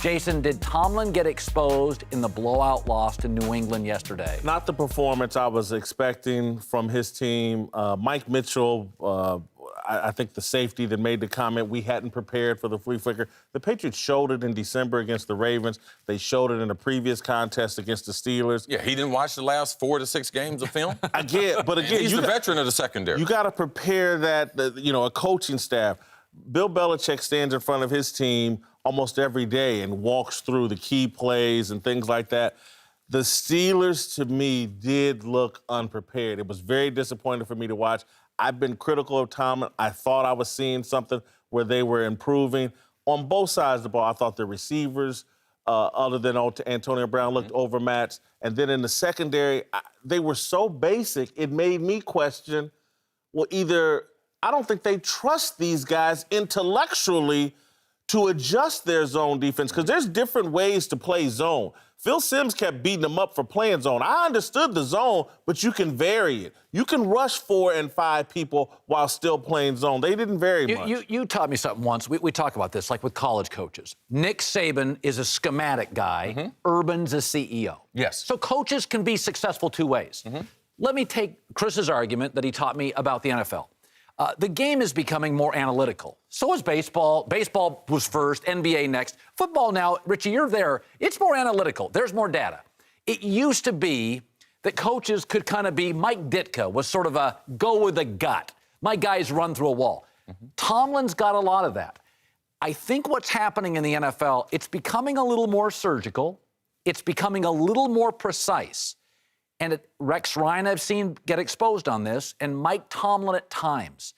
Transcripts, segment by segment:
Jason, did Tomlin get exposed in the blowout loss to New England yesterday? Not the performance I was expecting from his team. Mike Mitchell, I think the safety that made the comment, we hadn't prepared for the flea flicker. The Patriots showed it in December against the Ravens. They showed it in a previous contest against the Steelers. Yeah, he didn't watch the last 4 to 6 games of film. I get, but again, he's the veteran of the secondary. You got to prepare that, a coaching staff. Bill Belichick stands in front of his team almost every day and walks through the key plays and things like that. The Steelers, to me, did look unprepared. It was very disappointing for me to watch. I've been critical of Tomlin. I thought I was seeing something where they were improving. On both sides of the ball, I thought the receivers, other than Antonio Brown, looked overmatched. And then in the secondary, they were so basic, it made me question, well, either I don't think they trust these guys intellectually to adjust their zone defense, because there's different ways to play zone. Phil Simms kept beating them up for playing zone. I understood the zone, but you can vary it. You can rush 4 and 5 people while still playing zone. They didn't vary much. You taught me something once. We talk about this, like with college coaches. Nick Saban is a schematic guy. Mm-hmm. Urban's a CEO. Yes. So coaches can be successful 2 ways. Mm-hmm. Let me take Chris's argument that he taught me about the NFL. The game is becoming more analytical. So is baseball. Baseball was first, NBA next. Football now, Richie, you're there. It's more analytical. There's more data. It used to be that coaches could kind of be, Mike Ditka was sort of a go with the gut. My guys run through a wall. Mm-hmm. Tomlin's got a lot of that. I think what's happening in the NFL, it's becoming a little more surgical. It's becoming a little more precise. And Rex Ryan, I've seen get exposed on this, and Mike Tomlin at times.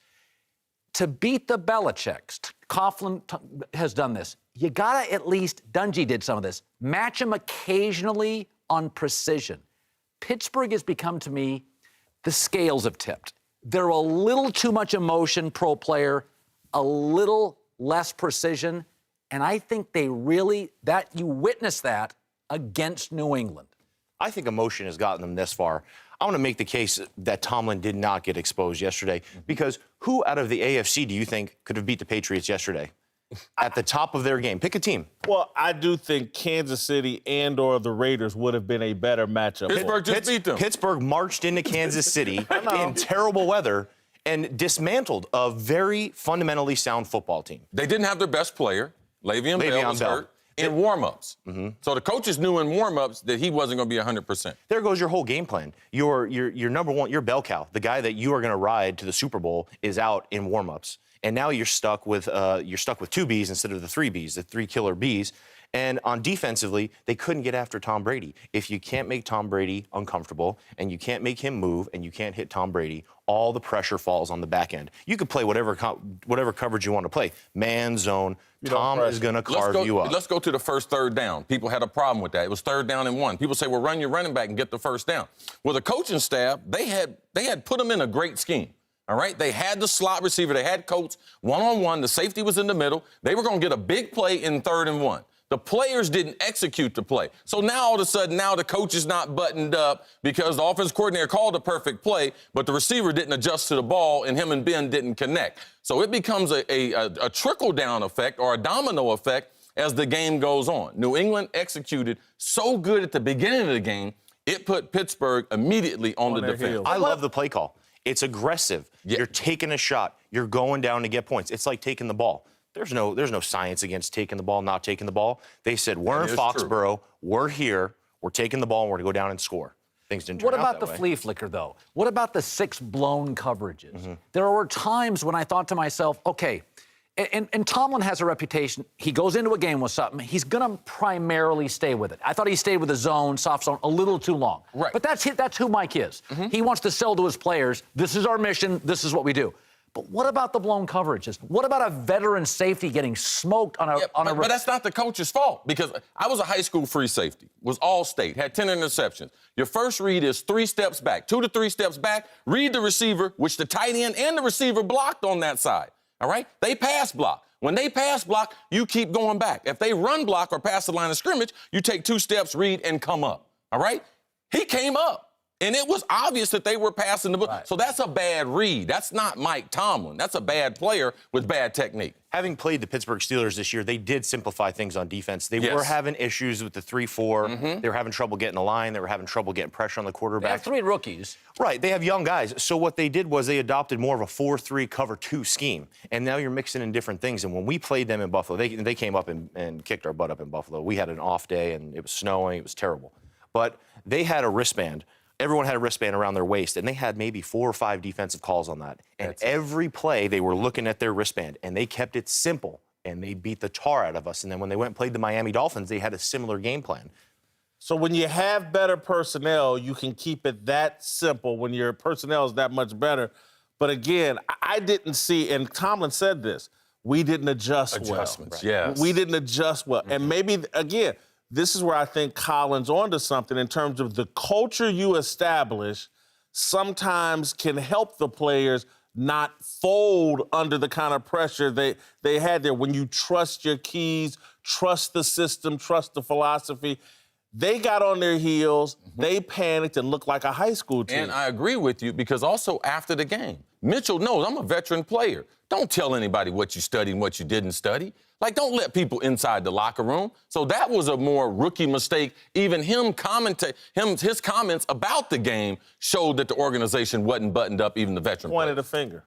To beat the Belichicks, Coughlin has done this. You got to at least, Dungy did some of this, match them occasionally on precision. Pittsburgh has become, to me, the scales have tipped. They're a little too much emotion, pro player, a little less precision, and I think they really, you witness that against New England. I think emotion has gotten them this far. I want to make the case that Tomlin did not get exposed yesterday, because who out of the AFC do you think could have beat the Patriots yesterday at the top of their game? Pick a team. Well, I do think Kansas City and or the Raiders would have been a better matchup. Pittsburgh just beat them. Pittsburgh marched into Kansas City in terrible weather and dismantled a very fundamentally sound football team. They didn't have their best player. Le'Veon Bell was hurt. In warm-ups. Mm-hmm. So the coaches knew in warm-ups that he wasn't going to be 100%. There goes your whole game plan. Your number one, your bell cow, the guy that you are going to ride to the Super Bowl, is out in warm-ups. And now you're stuck with 2 Bs instead of the 3 Bs, the 3 killer Bs. And on defensively, they couldn't get after Tom Brady. If you can't make Tom Brady uncomfortable and you can't make him move and you can't hit Tom Brady, all the pressure falls on the back end. You can play whatever coverage you want to play. Man, zone. Tom is going to carve you up. Let's go to the first 3rd down. People had a problem with that. It was 3rd down and 1. People say, well, run your running back and get the first down. Well, the coaching staff, they had put them in a great scheme. All right? They had the slot receiver. They had Coates one-on-one. The safety was in the middle. They were going to get a big play in 3rd and 1. The players didn't execute the play. So now all of a sudden, now the coach is not buttoned up because the offensive coordinator called a perfect play, but the receiver didn't adjust to the ball and him and Ben didn't connect. So it becomes a trickle-down effect or a domino effect as the game goes on. New England executed so good at the beginning of the game, it put Pittsburgh immediately on the defense. Heels. I love the play call. It's aggressive. Yeah. You're taking a shot. You're going down to get points. It's like taking the ball. There's no science against taking the ball, not taking the ball. They said, we're in Foxborough, we're here, we're taking the ball, and we're going to go down and score. Things didn't turn out that way. What about the flea flicker, though? What about the 6 blown coverages? Mm-hmm. There were times when I thought to myself, okay, and Tomlin has a reputation. He goes into a game with something. He's going to primarily stay with it. I thought he stayed with the zone, soft zone, a little too long. Right. But that's who Mike is. Mm-hmm. He wants to sell to his players, this is our mission, this is what we do. But what about the blown coverages? What about a veteran safety getting smoked on a... But that's not the coach's fault, because I was a high school free safety, was all state, had 10 interceptions. Your first read is 3 steps back, 2 to 3 steps back, read the receiver, which the tight end and the receiver blocked on that side, all right? They pass block. When they pass block, you keep going back. If they run block or pass the line of scrimmage, you take 2 steps, read, and come up, all right? He came up. And it was obvious that they were passing the ball. Right. So that's a bad read. That's not Mike Tomlin. That's a bad player with bad technique. Having played the Pittsburgh Steelers this year, they did simplify things on defense. They Yes. were having issues with the 3-4. They were having trouble getting a line. They were having trouble getting pressure on the They quarterback. have 3 rookies. Right, they have young guys. So what they did was they adopted more of a 4-3 cover 2 scheme. And now you're mixing in different things. And when we played them in Buffalo, they came up and kicked our butt up in Buffalo. We had an off day, and it was snowing. It was terrible. But they had a wristband. Everyone had a wristband around their waist, and they had maybe 4 or 5 defensive calls on that. And every play, they were looking at their wristband, and they kept it simple, and they beat the tar out of us. And then when they went and played the Miami Dolphins, they had a similar game plan. So when you have better personnel, you can keep it that simple when your personnel is that much better. But again, I didn't see, and Tomlin said this, we didn't adjust Adjustments, well. yes. We didn't adjust well. And maybe, again, this is where I think Colin's onto something in terms of the culture you establish sometimes can help the players not fold under the kind of pressure they had there. When you trust your keys, trust the system, trust the philosophy. They got on their heels, they panicked and looked like a high school team. And I agree with you because also after the game, Mitchell knows I'm a veteran player. Don't tell anybody what you studied and what you didn't study. Like, don't let people inside the locker room. So that was a more rookie mistake. Even his comments about the game showed that the organization wasn't buttoned up, even the veteran Pointed players. a finger.